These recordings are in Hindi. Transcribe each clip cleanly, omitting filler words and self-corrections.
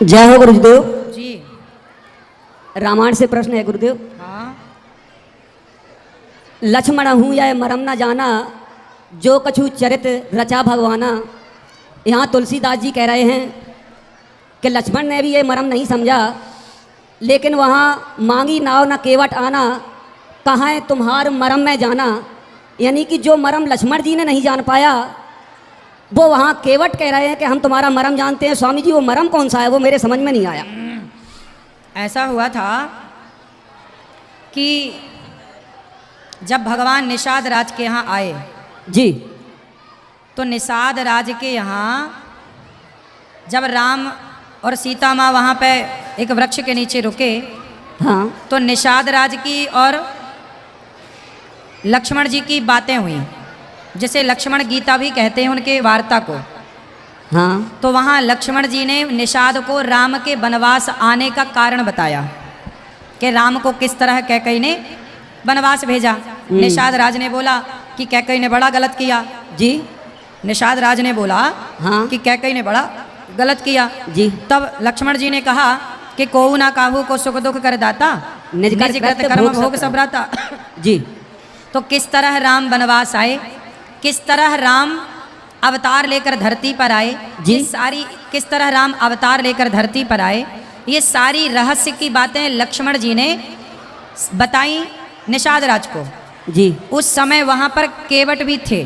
जय हो गुरुदेव जी। रामायण से प्रश्न है गुरुदेव। हाँ। लक्ष्मण हूँ या मरम न जाना, जो कछु चरित रचा भगवाना। यहाँ तुलसीदास जी कह रहे हैं कि लक्ष्मण ने भी ये मरम नहीं समझा, लेकिन वहाँ मांगी नाव न केवट आना, कहाँ है तुम्हार मरम में जाना। यानी कि जो मरम लक्ष्मण जी ने नहीं जान पाया, वो वहाँ केवट कह रहे हैं कि हम तुम्हारा मरम जानते हैं। स्वामी जी वो मरम कौन सा है, वो मेरे समझ में नहीं आया। ऐसा हुआ था कि जब भगवान निषाद राज के यहाँ आए जी, तो निषाद राज के यहाँ जब राम और सीता माँ वहाँ पे एक वृक्ष के नीचे रुके, हाँ तो निषाद राज की और लक्ष्मण जी की बातें हुई, जिसे लक्ष्मण गीता भी कहते हैं उनके वार्ता को। हाँ तो वहाँ लक्ष्मण जी ने निषाद को राम के वनवास आने का कारण बताया कि राम को किस तरह कैकई ने वनवास भेजा। निषाद राज ने बोला कि कैकई ने बड़ा गलत किया। जी, निषाद राज ने बोला हाँ कि कैकई ने बड़ा गलत किया। जी। तब लक्ष्मण जी ने कहा कि कोऊ ना काहू को सुख दुख कर दाता, निज निज कृत कर्म भोग सब राता। जी, तो किस तरह राम वनवास आए, किस तरह राम अवतार लेकर धरती पर आए, जी। ये सारी किस तरह राम अवतार लेकर धरती पर आए, ये सारी रहस्य की बातें लक्ष्मण जी ने बताई निषाद राज को। जी, उस समय वहाँ पर केवट भी थे,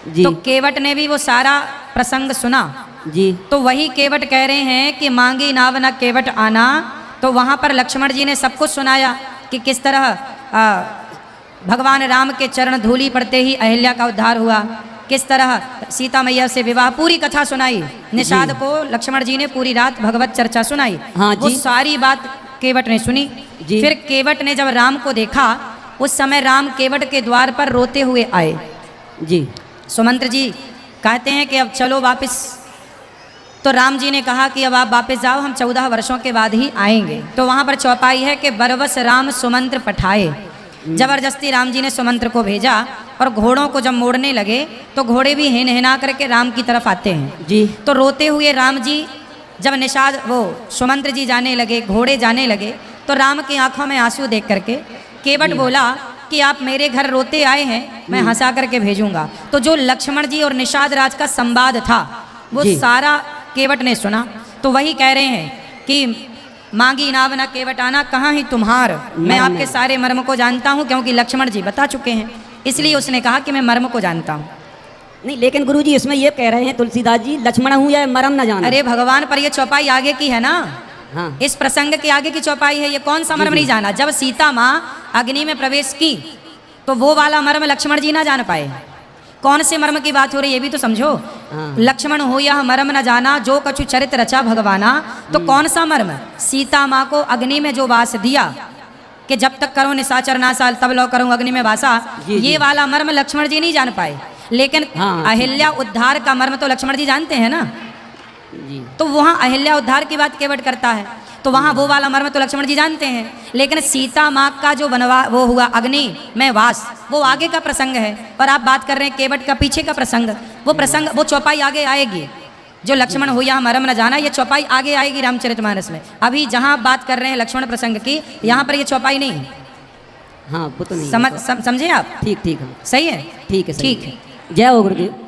जी, तो केवट ने भी वो सारा प्रसंग सुना। जी, तो वही केवट कह रहे हैं कि मांगी नाव न केवट आना। तो वहाँ पर लक्ष्मण जी ने सब कुछ सुनाया कि किस तरह भगवान राम के चरण धूलि पड़ते ही अहिल्या का उद्धार हुआ, किस तरह सीता मैया से विवाह, पूरी कथा सुनाई निषाद को। लक्ष्मण जी ने पूरी रात भगवत चर्चा सुनाई। हाँ वो जी। सारी बात केवट ने सुनी। जी। फिर केवट ने जब राम को देखा, उस समय राम केवट के द्वार पर रोते हुए आए। जी, सुमंत्र जी कहते हैं कि अब चलो वापस। तो राम जी ने कहा कि अब आप वापस जाओ, हम 14 वर्षों के बाद ही आएंगे। तो वहाँ पर चौपाई है कि बरवस राम सुमंत्र पठाए। जबरदस्ती राम जी ने सुमंत्र को भेजा, और घोड़ों को जब मोड़ने लगे तो घोड़े भी हिन हिना करके राम की तरफ आते हैं। जी, तो रोते हुए राम जी जब निषाद वो सुमंत्र जी जाने लगे, घोड़े जाने लगे, तो राम की आंखों में आंसू देख करके केवट बोला कि आप मेरे घर रोते आए हैं, मैं हंसा करके भेजूंगा। तो जो लक्ष्मण जी और निषाद राज का संवाद था वो जी। सारा केवट ने सुना। तो वही कह रहे हैं कि मांगी नाव न केवट आना, कहाँ ही तुम्हार। मैं मर्म आपके में। सारे मर्म को जानता हूँ, क्योंकि लक्ष्मण जी बता चुके हैं, इसलिए उसने कहा कि मैं मर्म को जानता हूँ। नहीं, लेकिन गुरुजी इसमें ये कह रहे हैं तुलसीदास जी, लक्ष्मण हूँ या मरम न जाना। अरे भगवान, पर ये चौपाई आगे की है ना, हाँ, इस प्रसंग के आगे की चौपाई है। ये कौन सा मर्म जी। नहीं जाना? जब सीता माँ अग्नि में प्रवेश की तो वो वाला मर्म लक्ष्मण जी ना जान पाए। कौन से मर्म की बात हो रही है ये भी तो समझो। हाँ। लक्ष्मण हो यह मर्म न जाना, जो कछु चरित रचा भगवाना। तो कौन सा मर्म? सीता माँ को अग्नि में जो वास दिया कि जब तक करो निशाचर नासाल तब लो करूँ अग्नि में वासा, जी, जी। ये वाला मर्म लक्ष्मण जी नहीं जान पाए। लेकिन हाँ, अहिल्या उद्धार का मर्म तो लक्ष्मण जी जानते हैं ना। जी, तो वहाँ अहिल्या उद्धार की बात केवट करता है, तो वहाँ वो वाला मर्म तो लक्ष्मण जी जानते हैं। लेकिन सीता माँ का जो बनवा वो हुआ अग्नि में वास, वो आगे का प्रसंग है। और आप बात कर रहे हैं केवट का पीछे का प्रसंग। वो प्रसंग, वो चौपाई आगे आएगी। जो लक्ष्मण हो यहाँ मरम न जाना, ये चौपाई आगे आएगी रामचरितमानस में। अभी जहाँ आप बात कर रहे हैं लक्ष्मण प्रसंग की, यहाँ पर ये चौपाई नहीं है। हाँ, वो तो नहीं है। समझे आप? ठीक ठीक है, सही है? ठीक है, सही ठीक है। जय हो गुरुदेव।